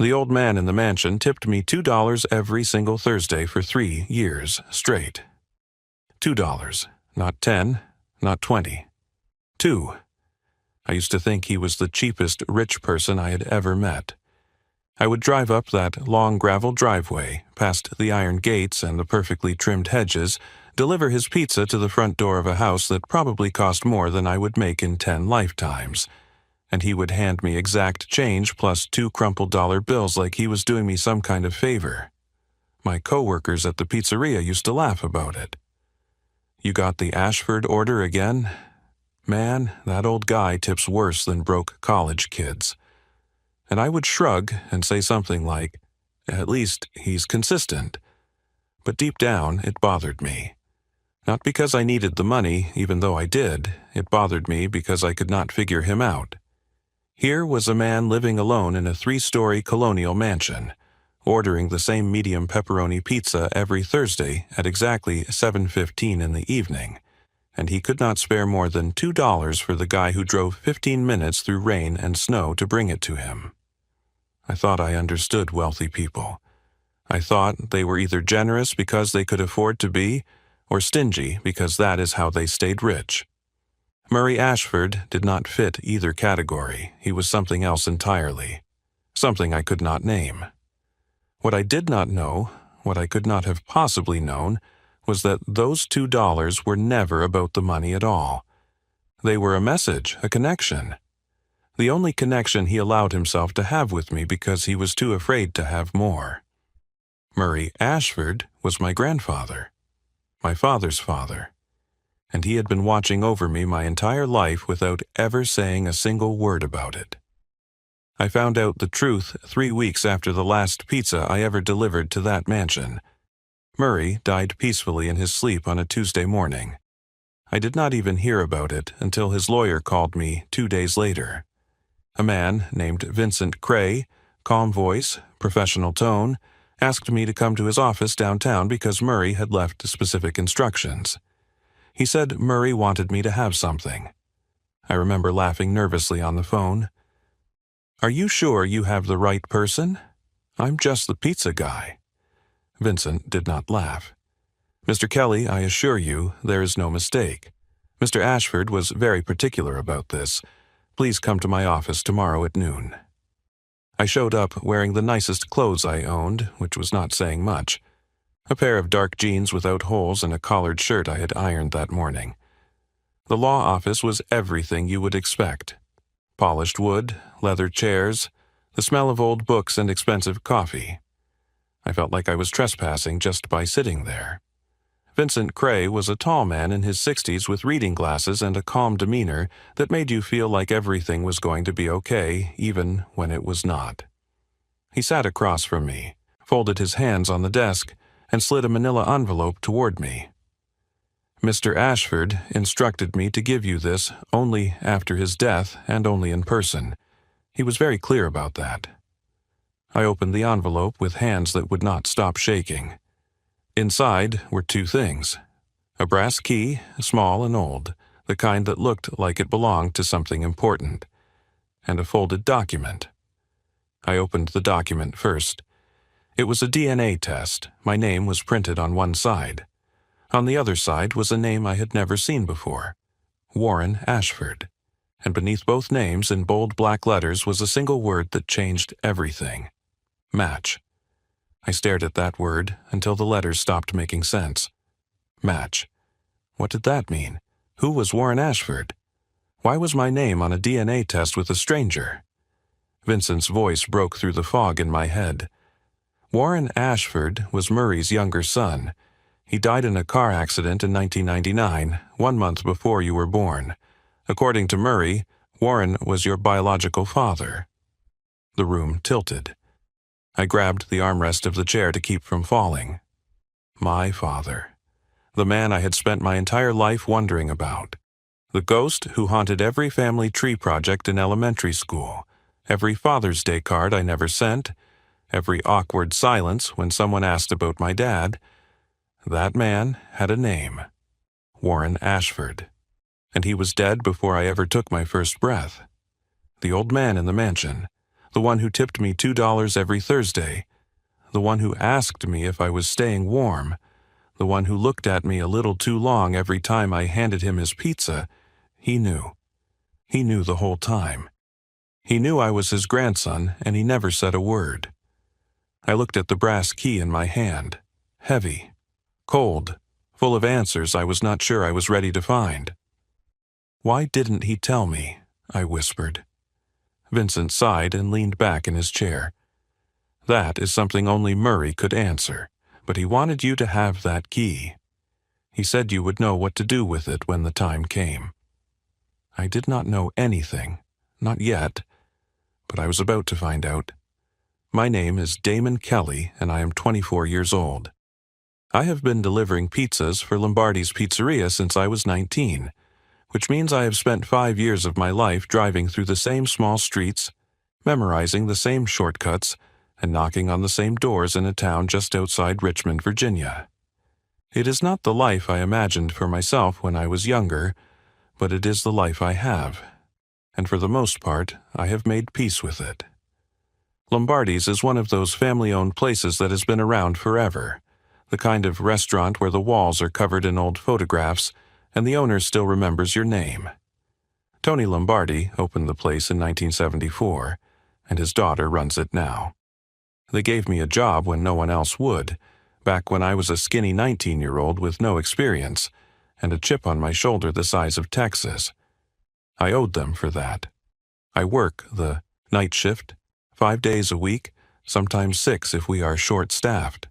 The old man in the mansion tipped me $2 every single Thursday for 3 years straight. $2, not 10, not 20. 2. I used to think he was the cheapest rich person I had ever met. I would drive up that long gravel driveway, past the iron gates and the perfectly trimmed hedges, deliver his pizza to the front door of a house that probably cost more than I would make in 10 lifetimes, and he would hand me exact change plus 2 crumpled dollar bills like he was doing me some kind of favor. My coworkers at the pizzeria used to laugh about it. "You got the Ashford order again? Man, that old guy tips worse than broke college kids." And I would shrug and say something like, "At least he's consistent." But deep down, it bothered me. Not because I needed the money, even though I did. It bothered me because I could not figure him out. Here was a man living alone in a 3-story colonial mansion, ordering the same medium pepperoni pizza every Thursday at exactly 7:15 in the evening, and he could not spare more than $2 for the guy who drove 15 minutes through rain and snow to bring it to him. I thought I understood wealthy people. I thought they were either generous because they could afford to be, or stingy because that is how they stayed rich. Murray Ashford did not fit either category. He was something else entirely. Something I could not name. What I did not know, what I could not have possibly known, was that those $2 were never about the money at all. They were a message, a connection. The only connection he allowed himself to have with me because he was too afraid to have more. Murray Ashford was my grandfather, my father's father, and he had been watching over me my entire life without ever saying a single word about it. I found out the truth 3 weeks after the last pizza I ever delivered to that mansion. Murray died peacefully in his sleep on a Tuesday morning. I did not even hear about it until his lawyer called me 2 days later. A man named Vincent Cray, calm voice, professional tone, asked me to come to his office downtown because Murray had left specific instructions. He said Murray wanted me to have something. I remember laughing nervously on the phone. "Are you sure you have the right person? I'm just the pizza guy." Vincent did not laugh. "Mr. Kelly, I assure you, there is no mistake. Mr. Ashford was very particular about this. Please come to my office tomorrow at noon." I showed up wearing the nicest clothes I owned, which was not saying much. A pair of dark jeans without holes and a collared shirt I had ironed that morning. The law office was everything you would expect. Polished wood, leather chairs, the smell of old books and expensive coffee. I felt like I was trespassing just by sitting there. Vincent Cray was a tall man in his 60s with reading glasses and a calm demeanor that made you feel like everything was going to be okay, even when it was not. He sat across from me, folded his hands on the desk, and slid a manila envelope toward me. "Mr. Ashford instructed me to give you this only after his death and only in person. He was very clear about that." I opened the envelope with hands that would not stop shaking. Inside were 2 things. A brass key, small and old, the kind that looked like it belonged to something important, and a folded document. I opened the document first. It was a DNA test. My name was printed on one side. On the other side was a name I had never seen before, Warren Ashford, and beneath both names in bold black letters was a single word that changed everything. Match. I stared at that word until the letters stopped making sense. Match. What did that mean? Who was Warren Ashford? Why was my name on a DNA test with a stranger? Vincent's voice broke through the fog in my head. Warren Ashford was Murray's younger son. He died in a car accident in 1999, 1 month before you were born. According to Murray, Warren was your biological father. The room tilted. I grabbed the armrest of the chair to keep from falling. My father. The man I had spent my entire life wondering about. The ghost who haunted every family tree project in elementary school, every Father's Day card I never sent, every awkward silence when someone asked about my dad. That man had a name. Warren Ashford. And he was dead before I ever took my first breath. The old man in the mansion. The one who tipped me $2 every Thursday. The one who asked me if I was staying warm. The one who looked at me a little too long every time I handed him his pizza. He knew. He knew the whole time. He knew I was his grandson, and he never said a word. I looked at the brass key in my hand. Heavy. Cold. Full of answers I was not sure I was ready to find. "Why didn't he tell me?" I whispered. Vincent sighed and leaned back in his chair. "That is something only Murray could answer, but he wanted you to have that key. He said you would know what to do with it when the time came." I did not know anything, not yet, but I was about to find out. My name is Damon Kelly, and I am 24 years old. I have been delivering pizzas for Lombardi's Pizzeria since I was 19, which means I have spent 5 years of my life driving through the same small streets, memorizing the same shortcuts, and knocking on the same doors in a town just outside Richmond, Virginia. It is not the life I imagined for myself when I was younger, but it is the life I have, and for the most part, I have made peace with it. Lombardi's is one of those family-owned places that has been around forever, the kind of restaurant where the walls are covered in old photographs and the owner still remembers your name. Tony Lombardi opened the place in 1974, and his daughter runs it now. They gave me a job when no one else would, back when I was a skinny 19-year-old with no experience and a chip on my shoulder the size of Texas. I owed them for that. I work the night shift, 5 days a week, sometimes 6 if we are short-staffed.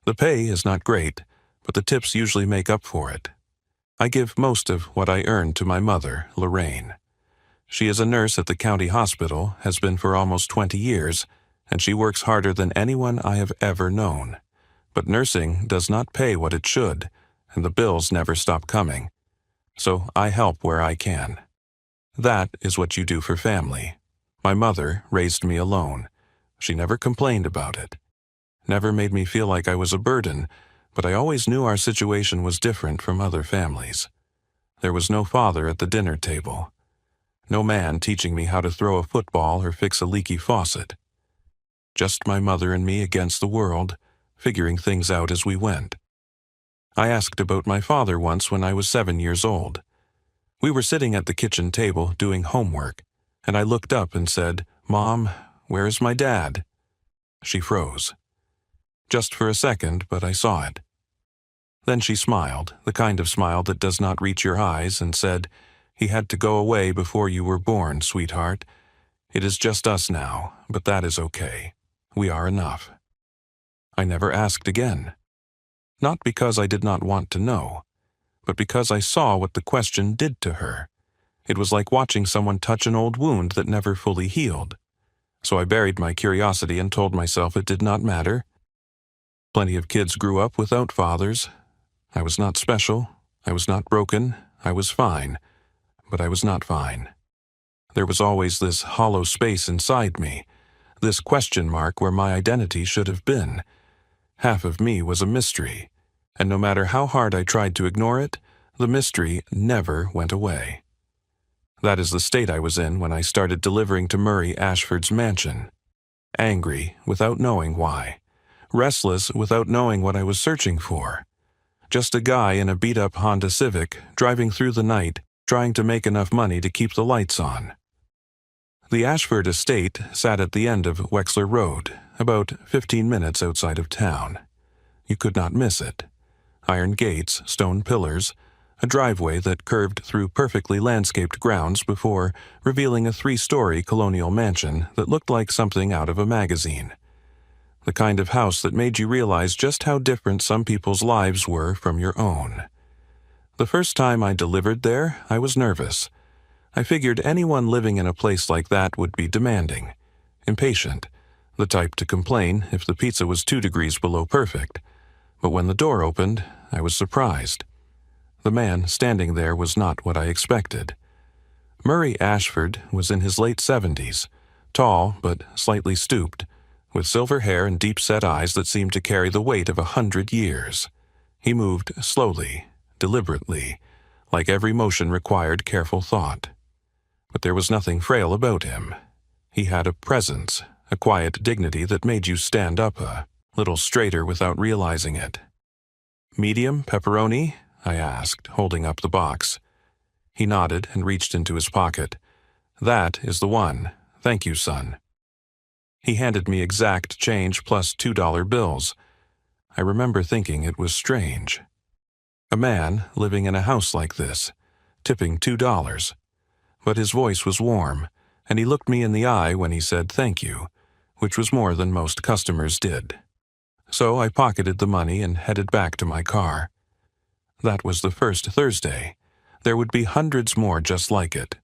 The pay is not great, but the tips usually make up for it. I give most of what I earn to my mother, Lorraine. She is a nurse at the county hospital, has been for almost 20 years, and she works harder than anyone I have ever known. But nursing does not pay what it should, and the bills never stop coming. So I help where I can. That is what you do for family. My mother raised me alone. She never complained about it. Never made me feel like I was a burden, but I always knew our situation was different from other families. There was no father at the dinner table. No man teaching me how to throw a football or fix a leaky faucet. Just my mother and me against the world, figuring things out as we went. I asked about my father once when I was 7 years old. We were sitting at the kitchen table doing homework, and I looked up and said, "Mom, where is my dad?" She froze. Just for a second, but I saw it. Then she smiled, the kind of smile that does not reach your eyes, and said, "He had to go away before you were born, sweetheart. It is just us now, but that is okay. We are enough." I never asked again. Not because I did not want to know, but because I saw what the question did to her. It was like watching someone touch an old wound that never fully healed. So I buried my curiosity and told myself it did not matter. Plenty of kids grew up without fathers. I was not special. I was not broken. I was fine. But I was not fine. There was always this hollow space inside me, this question mark where my identity should have been. Half of me was a mystery, and no matter how hard I tried to ignore it, the mystery never went away. That is the state I was in when I started delivering to Murray Ashford's mansion. Angry, without knowing why. Restless, without knowing what I was searching for. Just a guy in a beat-up Honda Civic, driving through the night, trying to make enough money to keep the lights on. The Ashford estate sat at the end of Wexler Road, about 15 minutes outside of town. You could not miss it. Iron gates, stone pillars, a driveway that curved through perfectly landscaped grounds before revealing a 3-story colonial mansion that looked like something out of a magazine. The kind of house that made you realize just how different some people's lives were from your own. The first time I delivered there, I was nervous. I figured anyone living in a place like that would be demanding, impatient, the type to complain if the pizza was 2 degrees below perfect. But when the door opened, I was surprised. The man standing there was not what I expected. Murray Ashford was in his late 70s, tall but slightly stooped, with silver hair and deep-set eyes that seemed to carry the weight of 100 years. He moved slowly, deliberately, like every motion required careful thought. But there was nothing frail about him. He had a presence, a quiet dignity that made you stand up a little straighter without realizing it. "Medium pepperoni?" I asked, holding up the box. He nodded and reached into his pocket. "That is the one. Thank you, son." He handed me exact change plus $2 bills. I remember thinking it was strange. A man living in a house like this, tipping $2. But his voice was warm, and he looked me in the eye when he said thank you, which was more than most customers did. So I pocketed the money and headed back to my car. That was the first Thursday. There would be hundreds more just like it.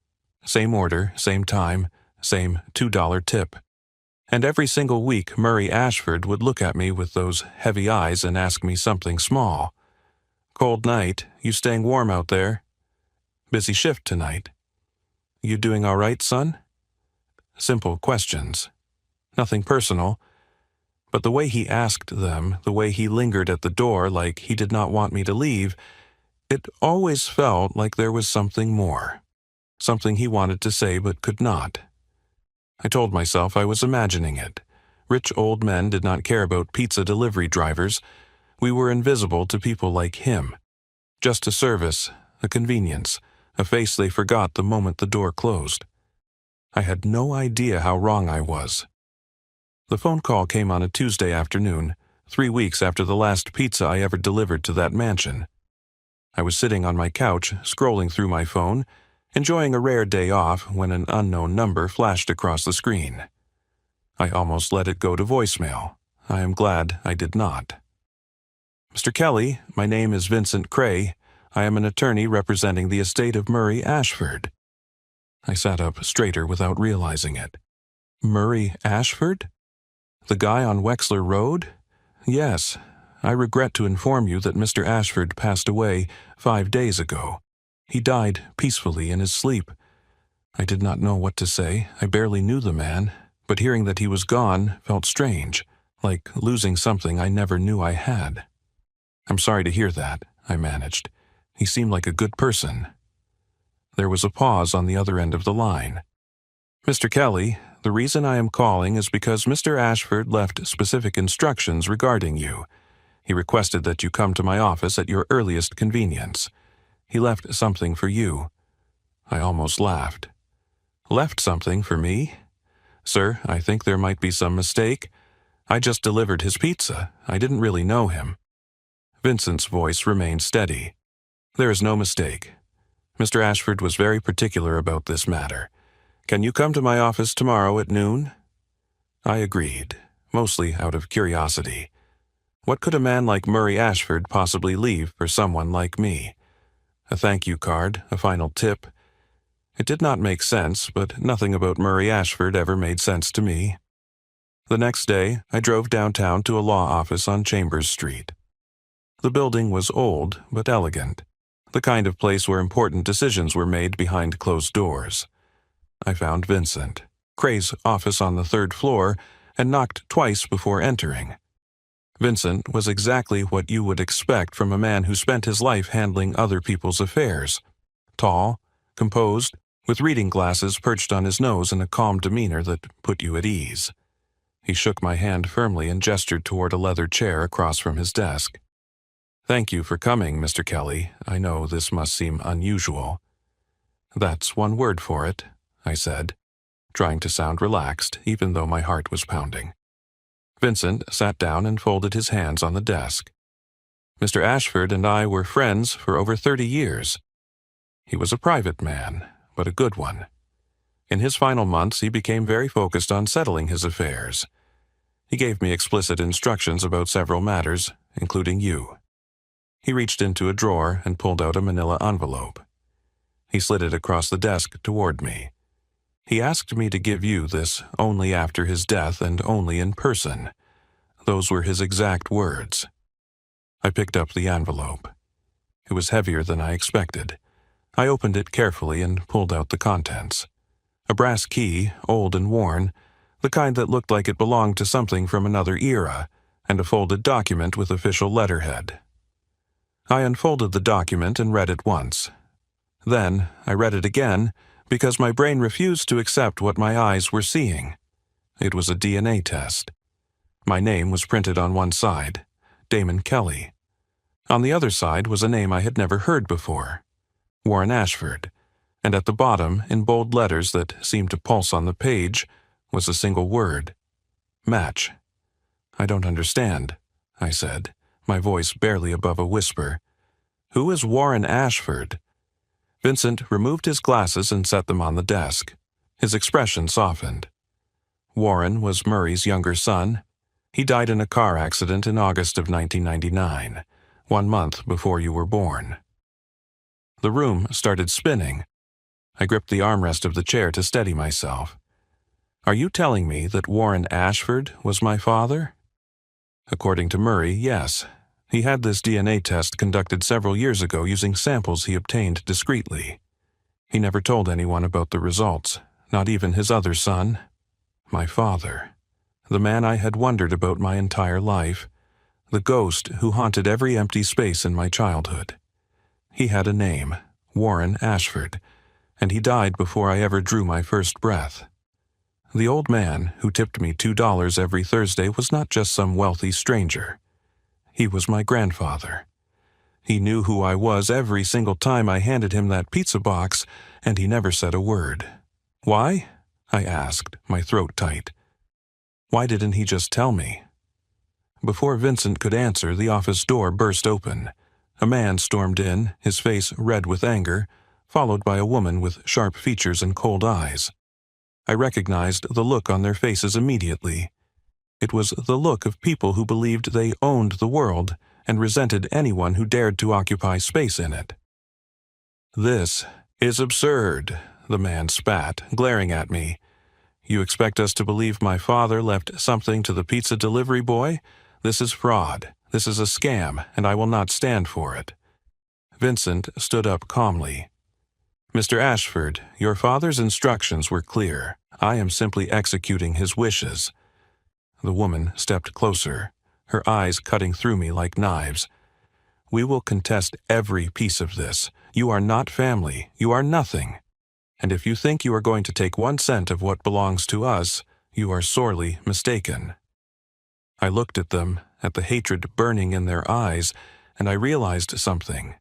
Same order, same time, same $2 tip. And every single week Murray Ashford would look at me with those heavy eyes and ask me something small. "Cold night, you staying warm out there? Busy shift tonight. You doing all right, son?" Simple questions. Nothing personal. But the way he asked them, the way he lingered at the door like he did not want me to leave, it always felt like there was something more. Something he wanted to say but could not. I told myself I was imagining it. Rich old men did not care about pizza delivery drivers. We were invisible to people like him. Just a service, a convenience, a face they forgot the moment the door closed. I had no idea how wrong I was. The phone call came on a Tuesday afternoon, 3 weeks after the last pizza I ever delivered to that mansion. I was sitting on my couch, scrolling through my phone, enjoying a rare day off when an unknown number flashed across the screen. I almost let it go to voicemail. I am glad I did not. "Mr. Kelly, my name is Vincent Cray. I am an attorney representing the estate of Murray Ashford." I sat up straighter without realizing it. Murray Ashford? The guy on Wexler Road? Yes. I regret to inform you that Mr. Ashford passed away 5 days ago. He died peacefully in his sleep. I did not know what to say. I barely knew the man, but hearing that he was gone felt strange, like losing something I never knew I had. "I'm sorry to hear that," I managed. "He seemed like a good person." There was a pause on the other end of the line. "Mr. Kelly, the reason I am calling is because Mr. Ashford left specific instructions regarding you. He requested that you come to my office at your earliest convenience. He left something for you." I almost laughed. "Left something for me? Sir, I think there might be some mistake. I just delivered his pizza. I didn't really know him." Vincent's voice remained steady. "There is no mistake. Mr. Ashford was very particular about this matter. Can you come to my office tomorrow at noon?" I agreed, mostly out of curiosity. What could a man like Murray Ashford possibly leave for someone like me? A thank you card, a final tip. It did not make sense, but nothing about Murray Ashford ever made sense to me. The next day, I drove downtown to a law office on Chambers Street. The building was old but elegant, the kind of place where important decisions were made behind closed doors. I found Vincent, Cray's office on the 3rd floor, and knocked twice before entering. Vincent was exactly what you would expect from a man who spent his life handling other people's affairs. Tall, composed, with reading glasses perched on his nose and a calm demeanor that put you at ease. He shook my hand firmly and gestured toward a leather chair across from his desk. "Thank you for coming, Mr. Kelly. I know this must seem unusual." "That's one word for it," I said, trying to sound relaxed even though my heart was pounding. Vincent sat down and folded his hands on the desk. "Mr. Ashford and I were friends for over 30 years. He was a private man, but a good one. In his final months, he became very focused on settling his affairs. He gave me explicit instructions about several matters, including you." He reached into a drawer and pulled out a manila envelope. He slid it across the desk toward me. "He asked me to give you this only after his death and only in person. Those were his exact words." I picked up the envelope. It was heavier than I expected. I opened it carefully and pulled out the contents. A brass key, old and worn, the kind that looked like it belonged to something from another era, and a folded document with official letterhead. I unfolded the document and read it once. Then I read it again, because my brain refused to accept what my eyes were seeing. It was a DNA test. My name was printed on one side, Damon Kelly. On the other side was a name I had never heard before, Warren Ashford, and at the bottom, in bold letters that seemed to pulse on the page, was a single word, match. "I don't understand," I said, my voice barely above a whisper. "Who is Warren Ashford?" Vincent removed his glasses and set them on the desk. His expression softened. Warren was Murray's younger son. He died in a car accident in August of 1999, 1 month before you were born. The room started spinning. I gripped the armrest of the chair to steady myself. "Are you telling me that Warren Ashford was my father?" According to Murray, yes. He had this DNA test conducted several years ago using samples he obtained discreetly. He never told anyone about the results, not even his other son. My father. The man I had wondered about my entire life. The ghost who haunted every empty space in my childhood. He had a name, Warren Ashford, and he died before I ever drew my first breath. The old man who tipped me $2 every Thursday was not just some wealthy stranger. He was my grandfather. He knew who I was every single time I handed him that pizza box, and he never said a word. "Why?" I asked, my throat tight. Why didn't he just tell me? Before Vincent could answer, the office door burst open. A man stormed in, his face red with anger, followed by a woman with sharp features and cold eyes. I recognized the look on their faces immediately. It was the look of people who believed they owned the world and resented anyone who dared to occupy space in it. "This is absurd," the man spat, glaring at me. "You expect us to believe my father left something to the pizza delivery boy? This is fraud. This is a scam, and I will not stand for it." Vincent stood up calmly. "Mr. Ashford, your father's instructions were clear. I am simply executing his wishes." The woman stepped closer, her eyes cutting through me like knives. "We will contest every piece of this. You are not family. You are nothing. And if you think you are going to take 1 cent of what belongs to us, you are sorely mistaken." I looked at them, at the hatred burning in their eyes, and I realized something.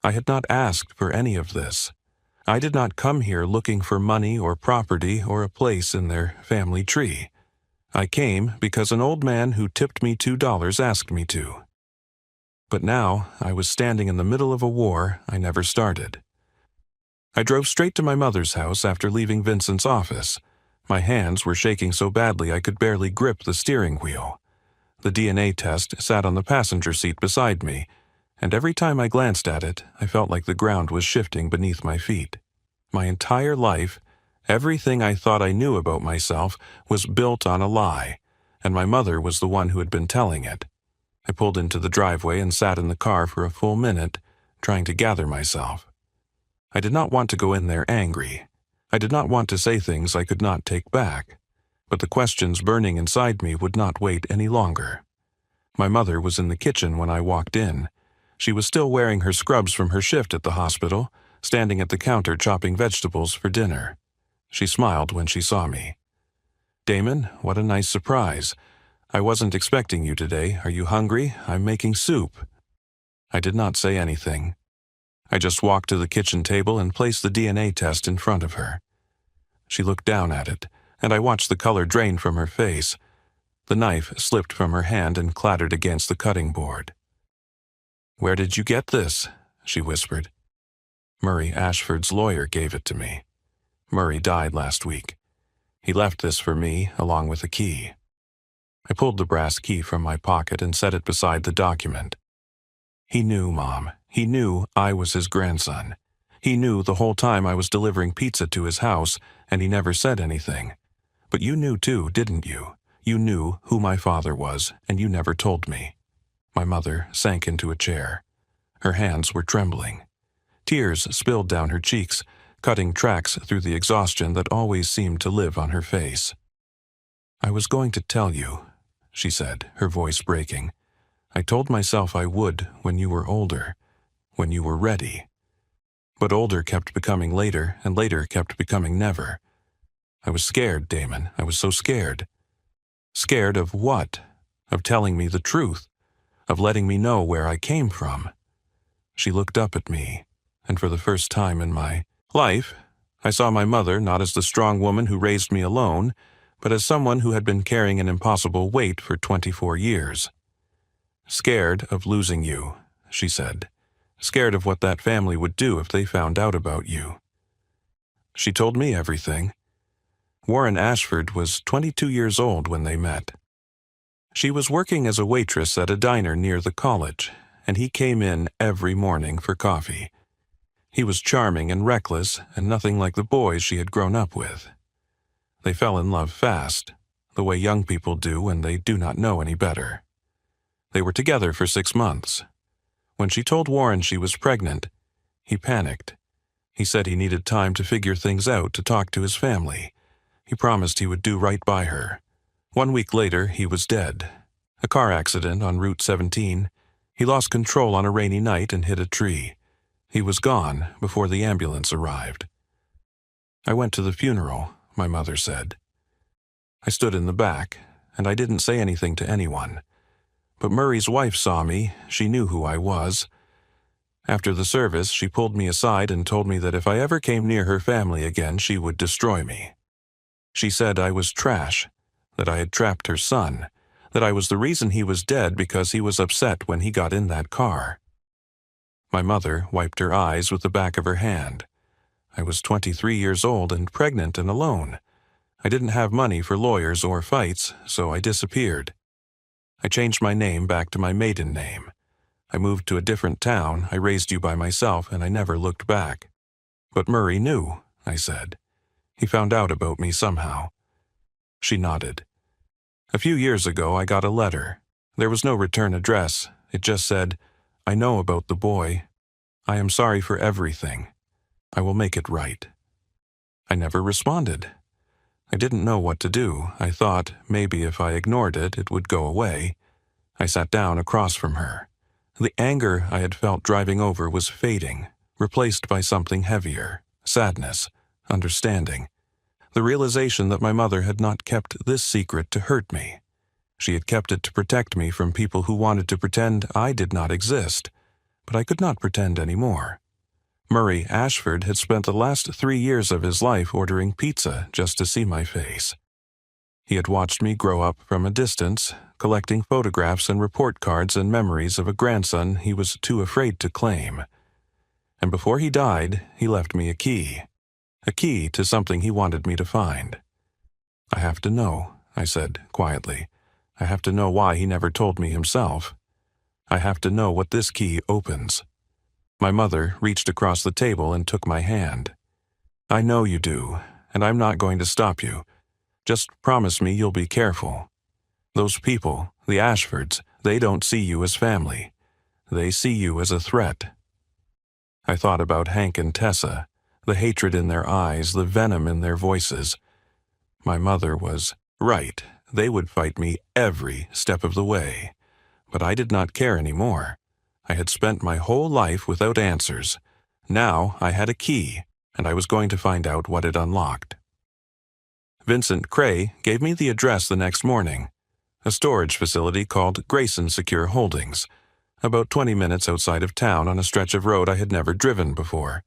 I had not asked for any of this. I did not come here looking for money or property or a place in their family tree. I came because an old man who tipped me $2 asked me to. But now I was standing in the middle of a war I never started. I drove straight to my mother's house after leaving Vincent's office. My hands were shaking so badly I could barely grip the steering wheel. The DNA test sat on the passenger seat beside me, and every time I glanced at it, I felt like the ground was shifting beneath my feet. My entire life, everything I thought I knew about myself, was built on a lie, and my mother was the one who had been telling it. I pulled into the driveway and sat in the car for a full minute, trying to gather myself. I did not want to go in there angry. I did not want to say things I could not take back. But the questions burning inside me would not wait any longer. My mother was in the kitchen when I walked in. She was still wearing her scrubs from her shift at the hospital, standing at the counter chopping vegetables for dinner. She smiled when she saw me. "Damon, what a nice surprise. I wasn't expecting you today. Are you hungry? I'm making soup." I did not say anything. I just walked to the kitchen table and placed the DNA test in front of her. She looked down at it, and I watched the color drain from her face. The knife slipped from her hand and clattered against the cutting board. "Where did you get this?" she whispered. "Murray Ashford's lawyer gave it to me. Murray died last week. He left this for me, along with a key." I pulled the brass key from my pocket and set it beside the document. "He knew, Mom. He knew I was his grandson. He knew the whole time I was delivering pizza to his house, and he never said anything. But you knew too, didn't you? You knew who my father was, and you never told me." My mother sank into a chair. Her hands were trembling. Tears spilled down her cheeks, cutting tracks through the exhaustion that always seemed to live on her face. "I was going to tell you," she said, her voice breaking. "I told myself I would when you were older, when you were ready. But older kept becoming later, and later kept becoming never. I was scared, Damon. I was so scared. Scared of what? Of telling me the truth. Of letting me know where I came from. She looked up at me, and for the first time in my life, I saw my mother not as the strong woman who raised me alone, but as someone who had been carrying an impossible weight for 24 years. Scared of losing you, she said. Scared of what that family would do if they found out about you. She told me everything. Warren Ashford was 22 years old when they met. She was working as a waitress at a diner near the college, and he came in every morning for coffee. He was charming and reckless, and nothing like the boys she had grown up with. They fell in love fast, the way young people do when they do not know any better. They were together for 6 months. When she told Warren she was pregnant, he panicked. He said he needed time to figure things out, to talk to his family. He promised he would do right by her. 1 week later, he was dead. A car accident on Route 17. He lost control on a rainy night and hit a tree. He was gone before the ambulance arrived. I went to the funeral, my mother said. I stood in the back, and I didn't say anything to anyone. But Murray's wife saw me. She knew who I was. After the service, she pulled me aside and told me that if I ever came near her family again, she would destroy me. She said I was trash, that I had trapped her son, that I was the reason he was dead because he was upset when he got in that car. My mother wiped her eyes with the back of her hand. I was 23 years old and pregnant and alone. I didn't have money for lawyers or fights, so I disappeared. I changed my name back to my maiden name. I moved to a different town. I raised you by myself, and I never looked back. But Murray knew, I said. He found out about me somehow. She nodded. A few years ago, I got a letter. There was no return address. It just said, I know about the boy. I am sorry for everything. I will make it right. I never responded. I didn't know what to do. I thought maybe if I ignored it, it would go away. I sat down across from her. The anger I had felt driving over was fading, replaced by something heavier, sadness, understanding. The realization that my mother had not kept this secret to hurt me. She had kept it to protect me from people who wanted to pretend I did not exist, but I could not pretend anymore. Murray Ashford had spent the last 3 years of his life ordering pizza just to see my face. He had watched me grow up from a distance, collecting photographs and report cards and memories of a grandson he was too afraid to claim. And before he died, he left me a key to something he wanted me to find. I have to know, I said quietly. I have to know why he never told me himself. I have to know what this key opens. My mother reached across the table and took my hand. I know you do, and I'm not going to stop you. Just promise me you'll be careful. Those people, the Ashfords, they don't see you as family. They see you as a threat. I thought about Hank and Tessa, the hatred in their eyes, the venom in their voices. My mother was right. They would fight me every step of the way. But I did not care anymore. I had spent my whole life without answers. Now I had a key, and I was going to find out what it unlocked. Vincent Cray gave me the address the next morning, a storage facility called Grayson Secure Holdings, about 20 minutes outside of town on a stretch of road I had never driven before.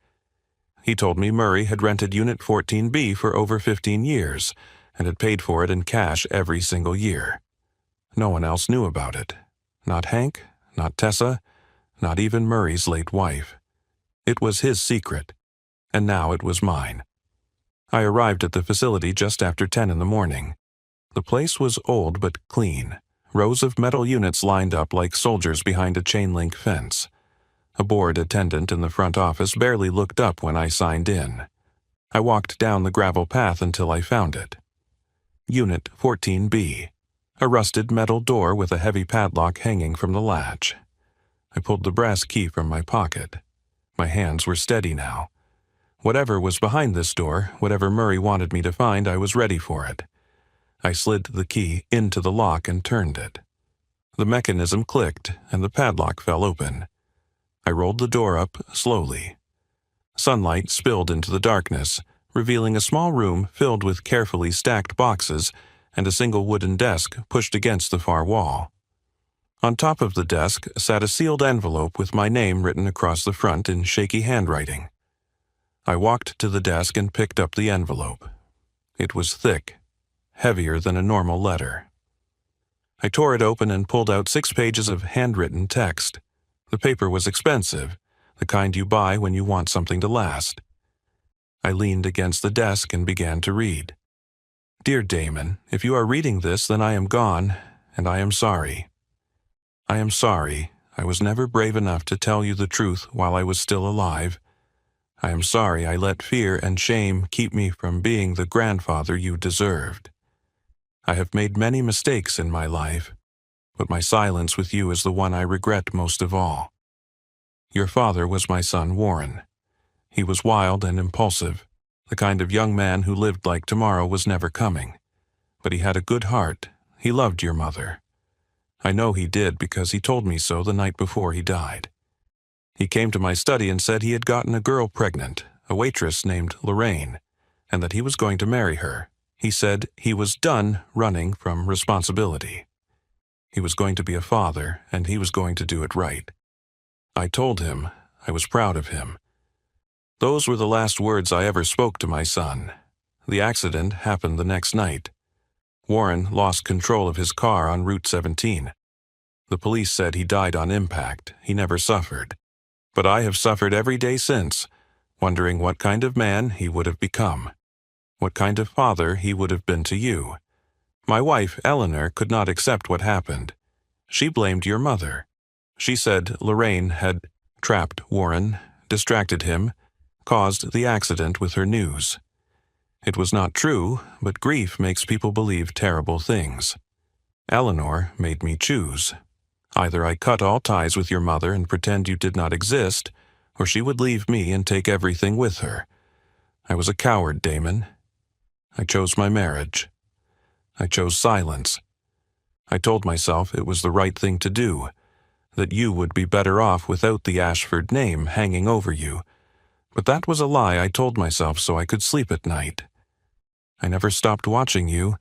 He told me Murray had rented Unit 14B for over 15 years and had paid for it in cash every single year. No one else knew about it. Not Hank, not Tessa, not even Murray's late wife. It was his secret, and now it was mine. I arrived at the facility just after 10 in the morning. The place was old but clean, rows of metal units lined up like soldiers behind a chain-link fence. A bored attendant in the front office barely looked up when I signed in. I walked down the gravel path until I found it. Unit 14B, a rusted metal door with a heavy padlock hanging from the latch. I pulled the brass key from my pocket. My hands were steady now. Whatever was behind this door, whatever Murray wanted me to find, I was ready for it. I slid the key into the lock and turned it. The mechanism clicked, and the padlock fell open. I rolled the door up slowly. Sunlight spilled into the darkness, revealing a small room filled with carefully stacked boxes and a single wooden desk pushed against the far wall. On top of the desk sat a sealed envelope with my name written across the front in shaky handwriting. I walked to the desk and picked up the envelope. It was thick, heavier than a normal letter. I tore it open and pulled out 6 pages of handwritten text. The paper was expensive, the kind you buy when you want something to last. I leaned against the desk and began to read. Dear Damon, if you are reading this, then I am gone, and I am sorry. I am sorry. I was never brave enough to tell you the truth while I was still alive. I am sorry I let fear and shame keep me from being the grandfather you deserved. I have made many mistakes in my life, but my silence with you is the one I regret most of all. Your father was my son Warren. He was wild and impulsive, the kind of young man who lived like tomorrow was never coming. But he had a good heart. He loved your mother. I know he did because he told me so the night before he died. He came to my study and said he had gotten a girl pregnant, a waitress named Lorraine, and that he was going to marry her. He said he was done running from responsibility. He was going to be a father, and he was going to do it right. I told him I was proud of him. Those were the last words I ever spoke to my son. The accident happened the next night. Warren lost control of his car on Route 17. The police said he died on impact. He never suffered. But I have suffered every day since, wondering what kind of man he would have become, what kind of father he would have been to you. My wife, Eleanor, could not accept what happened. She blamed your mother. She said Lorraine had trapped Warren, distracted him, caused the accident with her news. It was not true, but grief makes people believe terrible things. Eleanor made me choose. Either I cut all ties with your mother and pretend you did not exist, or she would leave me and take everything with her. I was a coward, Damon. I chose my marriage. I chose silence. I told myself it was the right thing to do, that you would be better off without the Ashford name hanging over you. But that was a lie I told myself so I could sleep at night. I never stopped watching you.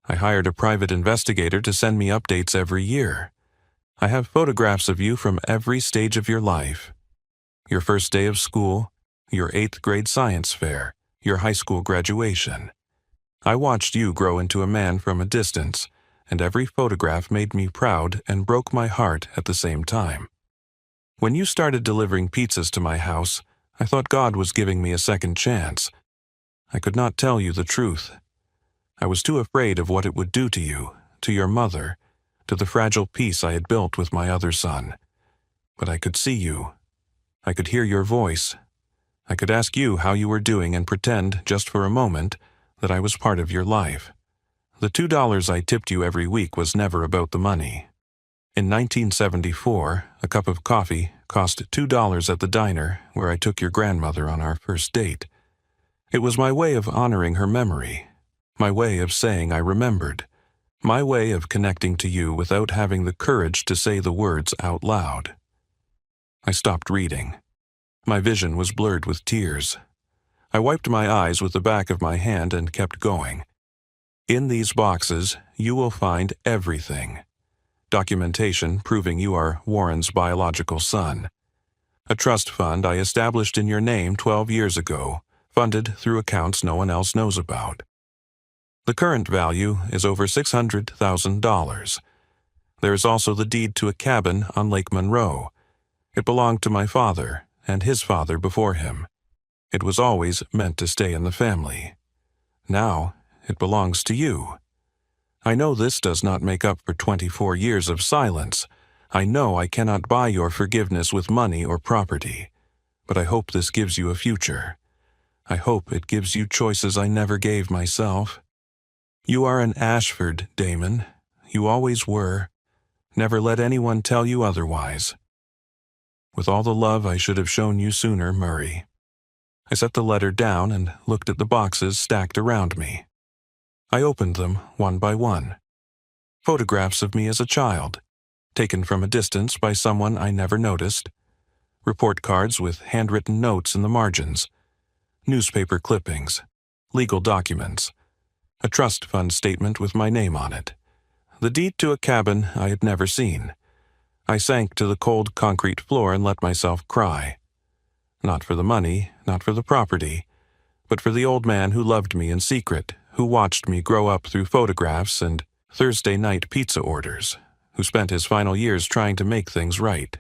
I hired a private investigator to send me updates every year. I have photographs of you from every stage of your life. Your first day of school, your 8th grade science fair, your high school graduation. I watched you grow into a man from a distance, and every photograph made me proud and broke my heart at the same time. When you started delivering pizzas to my house, I thought God was giving me a second chance. I could not tell you the truth. I was too afraid of what it would do to you, to your mother, to the fragile peace I had built with my other son. But I could see you. I could hear your voice. I could ask you how you were doing and pretend, just for a moment, that I was part of your life. The $2 I tipped you every week was never about the money. In 1974, a cup of coffee cost $2 at the diner where I took your grandmother on our first date. It was my way of honoring her memory, my way of saying I remembered, my way of connecting to you without having the courage to say the words out loud. I stopped reading. My vision was blurred with tears. I wiped my eyes with the back of my hand and kept going. In these boxes, you will find everything. Documentation proving you are Warren's biological son. A trust fund I established in your name 12 years ago, funded through accounts no one else knows about. The current value is over $600,000. There is also the deed to a cabin on Lake Monroe. It belonged to my father and his father before him. It was always meant to stay in the family. Now, it belongs to you. I know this does not make up for 24 years of silence. I know I cannot buy your forgiveness with money or property. But I hope this gives you a future. I hope it gives you choices I never gave myself. You are an Ashford, Damon. You always were. Never let anyone tell you otherwise. With all the love I should have shown you sooner, Murray. I set the letter down and looked at the boxes stacked around me. I opened them one by one. Photographs of me as a child, taken from a distance by someone I never noticed. report cards with handwritten notes in the margins, newspaper clippings, legal documents, a trust fund statement with my name on it, the deed to a cabin I had never seen. I sank to the cold concrete floor and let myself cry. Not for the money, not for the property, but for the old man who loved me in secret, who watched me grow up through photographs and Thursday night pizza orders, who spent his final years trying to make things right.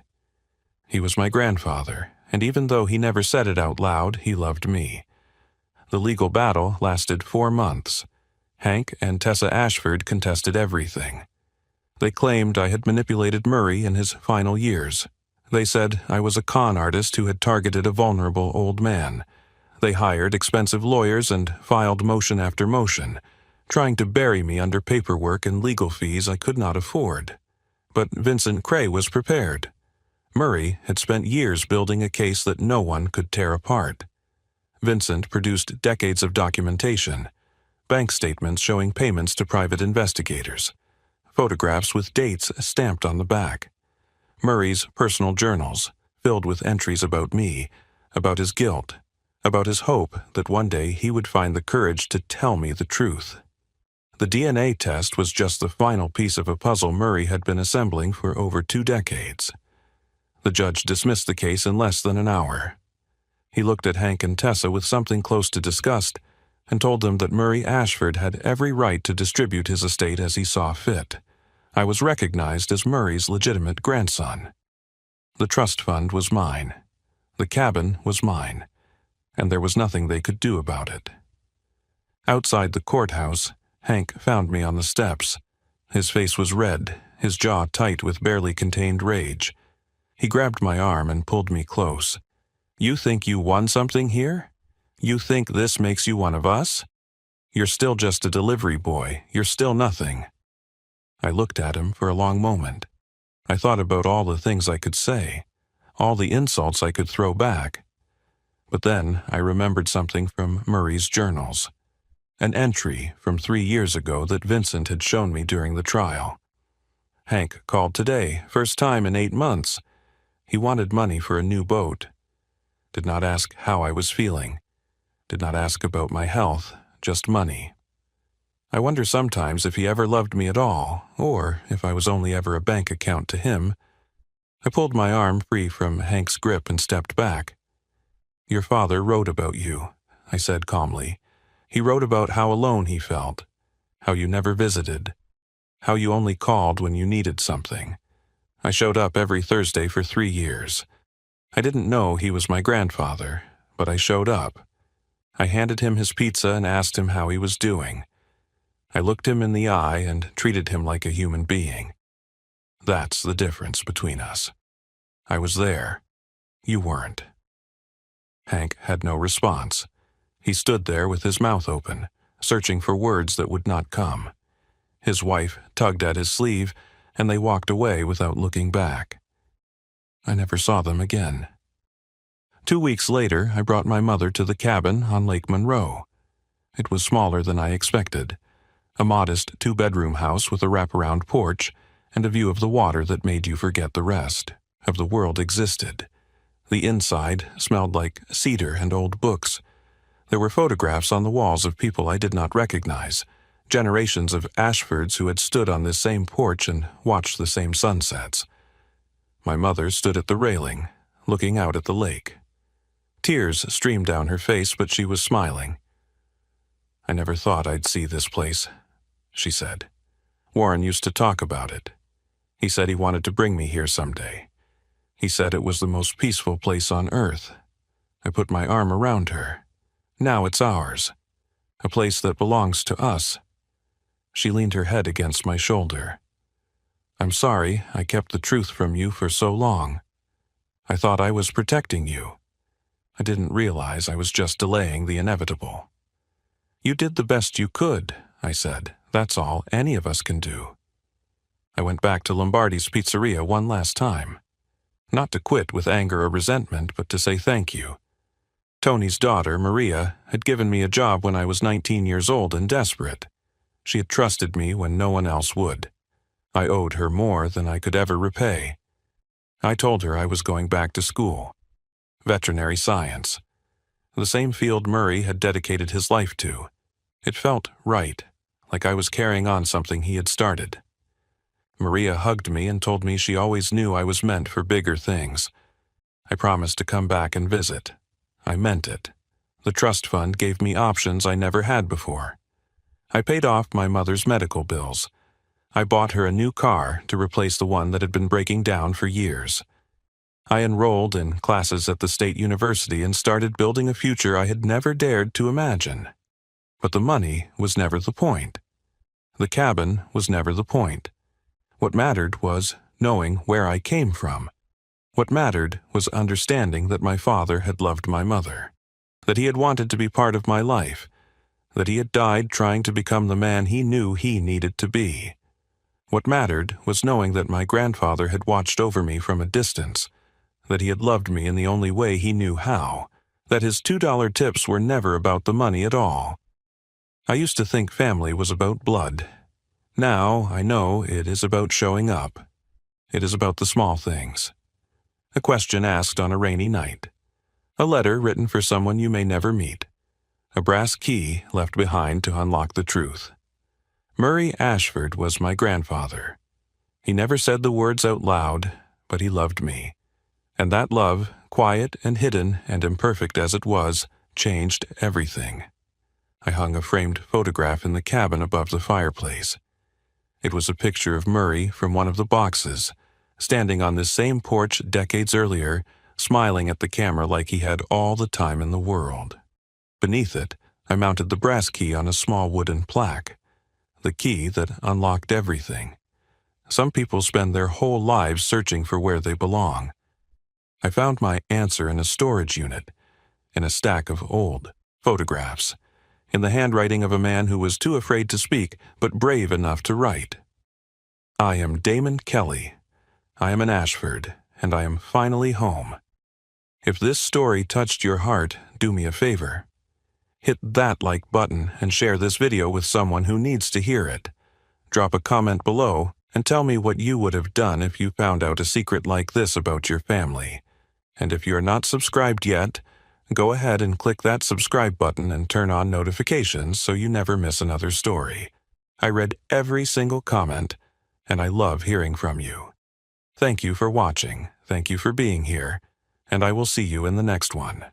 He was my grandfather, and even though he never said it out loud, he loved me. The legal battle lasted 4 months. Hank and Tessa Ashford contested everything. They claimed I had manipulated Murray in his final years. They said I was a con artist who had targeted a vulnerable old man. They hired expensive lawyers and filed motion after motion, trying to bury me under paperwork and legal fees I could not afford. But Vincent Cray was prepared. Murray had spent years building a case that no one could tear apart. Vincent produced decades of documentation, bank statements showing payments to private investigators, photographs with dates stamped on the back, Murray's personal journals filled with entries about me, about his guilt, about his hope that one day he would find the courage to tell me the truth. The DNA test was just the final piece of a puzzle Murray had been assembling for over 2 decades. The judge dismissed the case in less than an hour. He looked at Hank and Tessa with something close to disgust and told them that Murray Ashford had every right to distribute his estate as he saw fit. I was recognized as Murray's legitimate grandson. The trust fund was mine. The cabin was mine, and there was nothing they could do about it. Outside the courthouse, Hank found me on the steps. His face was red, his jaw tight with barely contained rage. He grabbed my arm and pulled me close. "You think you won something here? You think this makes you one of us? You're still just a delivery boy. You're still nothing." I looked at him for a long moment. I thought about all the things I could say, all the insults I could throw back. But then I remembered something from Murray's journals, an entry from 3 years ago that Vincent had shown me during the trial. Hank called today, first time in 8 months. He wanted money for a new boat. Did not ask how I was feeling. Did not ask about my health, just money. I wonder sometimes if he ever loved me at all, or if I was only ever a bank account to him. I pulled my arm free from Hank's grip and stepped back. "Your father wrote about you," I said calmly. "He wrote about how alone he felt, how you never visited, how you only called when you needed something. I showed up every Thursday for 3 years. I didn't know he was my grandfather, but I showed up. I handed him his pizza and asked him how he was doing. I looked him in the eye and treated him like a human being. That's the difference between us. I was there. You weren't." Hank had no response. He stood there with his mouth open, searching for words that would not come. His wife tugged at his sleeve, and they walked away without looking back. I never saw them again. 2 weeks later, I brought my mother to the cabin on Lake Monroe. It was smaller than I expected, a modest 2-bedroom house with a wraparound porch and a view of the water that made you forget the rest of the world existed. The inside smelled like cedar and old books. There were photographs on the walls of people I did not recognize, generations of Ashfords who had stood on this same porch and watched the same sunsets. My mother stood at the railing, looking out at the lake. Tears streamed down her face, but she was smiling. "I never thought I'd see this place," she said. "Warren used to talk about it. He said he wanted to bring me here someday. He said it was the most peaceful place on earth." I put my arm around her. "Now it's ours. A place that belongs to us." She leaned her head against my shoulder. "I'm sorry I kept the truth from you for so long. I thought I was protecting you. I didn't realize I was just delaying the inevitable." "You did the best you could," I said. "That's all any of us can do." I went back to Lombardi's Pizzeria one last time. Not to quit with anger or resentment, but to say thank you. Tony's daughter, Maria, had given me a job when I was 19 years old and desperate. She had trusted me when no one else would. I owed her more than I could ever repay. I told her I was going back to school. Veterinary science. The same field Murray had dedicated his life to. It felt right, like I was carrying on something he had started. Maria hugged me and told me she always knew I was meant for bigger things. I promised to come back and visit. I meant it. The trust fund gave me options I never had before. I paid off my mother's medical bills. I bought her a new car to replace the one that had been breaking down for years. I enrolled in classes at the state university and started building a future I had never dared to imagine. But the money was never the point. The cabin was never the point. What mattered was knowing where I came from. What mattered was understanding that my father had loved my mother, that he had wanted to be part of my life, that he had died trying to become the man he knew he needed to be. What mattered was knowing that my grandfather had watched over me from a distance, that he had loved me in the only way he knew how, that his $2 tips were never about the money at all. I used to think family was about blood. Now I know it is about showing up. It is about the small things. A question asked on a rainy night. A letter written for someone you may never meet. A brass key left behind to unlock the truth. Murray Ashford was my grandfather. He never said the words out loud, but he loved me. And that love, quiet and hidden and imperfect as it was, changed everything. I hung a framed photograph in the cabin above the fireplace. It was a picture of Murray from one of the boxes, standing on this same porch decades earlier, smiling at the camera like he had all the time in the world. Beneath it, I mounted the brass key on a small wooden plaque, the key that unlocked everything. Some people spend their whole lives searching for where they belong. I found my answer in a storage unit, in a stack of old photographs, in the handwriting of a man who was too afraid to speak but brave enough to write. I am Damon Kelly. I am an Ashford, and I am finally home. If this story touched your heart, do me a favor. Hit that like button and share this video with someone who needs to hear it. Drop a comment below and tell me what you would have done if you found out a secret like this about your family. And if you're not subscribed yet, go ahead and click that subscribe button and turn on notifications so you never miss another story. I read every single comment, and I love hearing from you. Thank you for watching, thank you for being here, and I will see you in the next one.